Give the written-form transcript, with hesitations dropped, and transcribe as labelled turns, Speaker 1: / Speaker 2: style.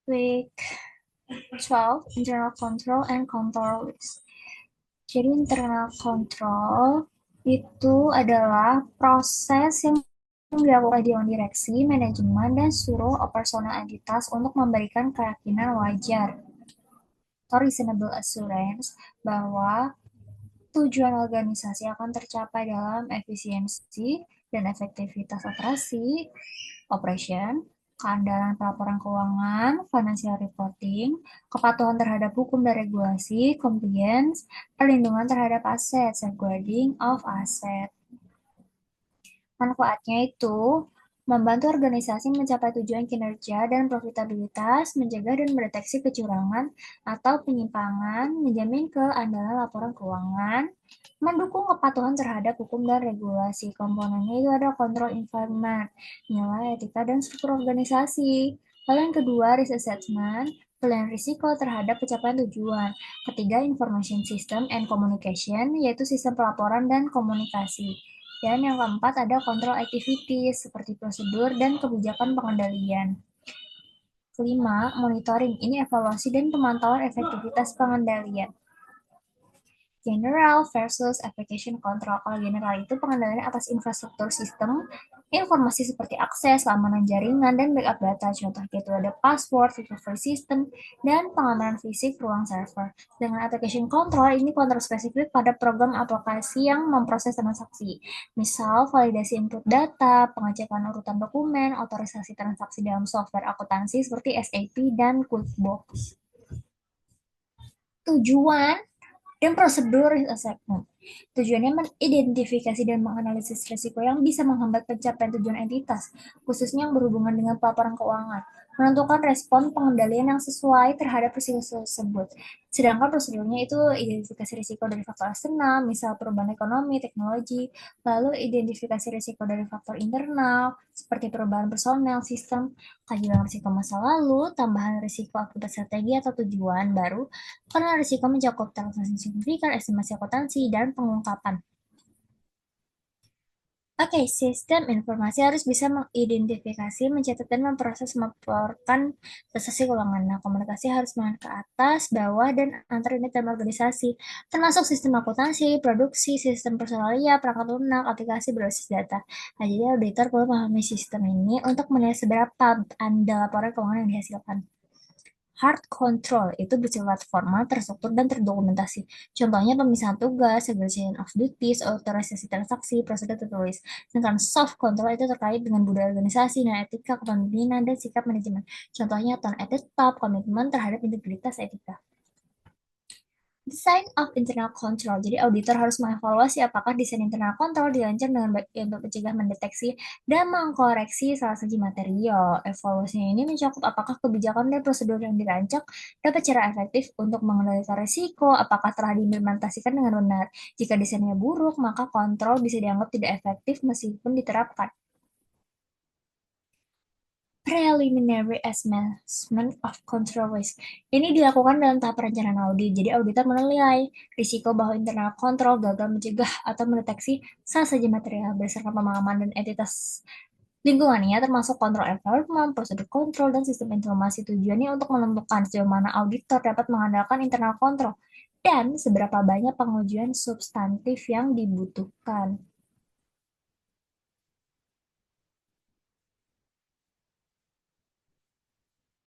Speaker 1: Week 12, Internal Control and Control List. Jadi internal control itu adalah proses yang dilakukan di dewan direksi, manajemen, dan seluruh operasional entitas untuk memberikan keyakinan wajar atau reasonable assurance bahwa tujuan organisasi akan tercapai dalam efisiensi dan efektivitas operasi, operation, keandalan pelaporan keuangan, financial reporting, kepatuhan terhadap hukum dan regulasi, compliance, perlindungan terhadap aset, safeguarding of asset. Manfaatnya itu membantu organisasi mencapai tujuan kinerja dan profitabilitas, mencegah dan mendeteksi kecurangan atau penyimpangan, menjamin keandalan laporan keuangan, mendukung kepatuhan terhadap hukum dan regulasi. Komponennya itu ada kontrol environment, nilai etika dan struktur organisasi. Lalu yang kedua, risk assessment, penilaian risiko terhadap pencapaian tujuan. Ketiga, information system and communication, yaitu sistem pelaporan dan komunikasi. Dan yang keempat ada kontrol activities seperti prosedur dan kebijakan pengendalian. Kelima, monitoring. Ini evaluasi dan pemantauan efektivitas pengendalian. General versus application control. Kalau general itu pengendalian atas infrastruktur sistem, informasi seperti akses, keamanan jaringan, dan backup data. Contoh itu ada password, recovery system, dan pengamanan fisik ruang server. Dengan application control, ini kontrol spesifik pada program aplikasi yang memproses transaksi. Misal, validasi input data, pengecekan urutan dokumen, otorisasi transaksi dalam software akuntansi seperti SAP dan QuickBooks. Tujuan dan prosedur risk assessment. Tujuannya mengidentifikasi dan menganalisis risiko yang bisa menghambat pencapaian tujuan entitas, khususnya yang berhubungan dengan pelaporan keuangan, menentukan respon pengendalian yang sesuai terhadap risiko tersebut. Sedangkan prosedurnya itu identifikasi risiko dari faktor eksternal, misal perubahan ekonomi, teknologi, lalu identifikasi risiko dari faktor internal, seperti perubahan personel, sistem, kajian risiko masa lalu, tambahan risiko akibat strategi atau tujuan baru, karena risiko mencakup transaksi signifikan, estimasi akuntansi, dan pengungkapan. Oke, sistem informasi harus bisa mengidentifikasi, mencatat, dan memproses melaporkan transaksi keuangan. Nah, komunikasi harus mengarah ke atas, bawah, dan antar unit dalam organisasi, termasuk sistem akuntansi, produksi, sistem personalia, perangkat lunak, aplikasi berbasis data. Nah, jadi auditor perlu memahami sistem ini untuk menilai seberapa andal laporan keuangan yang dihasilkan. Hard control itu bersifat formal, terstruktur, dan terdokumentasi. Contohnya pemisahan tugas, segregation of duties, otorisasi transaksi, prosedur tertulis. Sedangkan soft control itu terkait dengan budaya organisasi, dan etika kepemimpinan, dan sikap manajemen. Contohnya tone at the top, komitmen terhadap integritas etika. Design of internal control. Jadi auditor harus mengevaluasi apakah desain internal control dirancang dengan baik untuk mencegah, mendeteksi, dan mengkoreksi salah satu material. Evaluasinya ini mencakup apakah kebijakan dan prosedur yang dirancang dapat secara efektif untuk mengendalikan risiko, apakah telah diimplementasikan dengan benar. Jika desainnya buruk, maka kontrol bisa dianggap tidak efektif meskipun diterapkan. Preliminary assessment of control risk. Ini dilakukan dalam tahap perencanaan audit. Jadi auditor menilai risiko bahwa internal control gagal mencegah atau mendeteksi salah saja material berdasarkan pemahaman dan entitas lingkungannya, termasuk kontrol environment, prosedur kontrol, dan sistem informasi. Tujuannya untuk menentukan sejauh mana auditor dapat mengandalkan internal control dan seberapa banyak pengujian substantif yang dibutuhkan.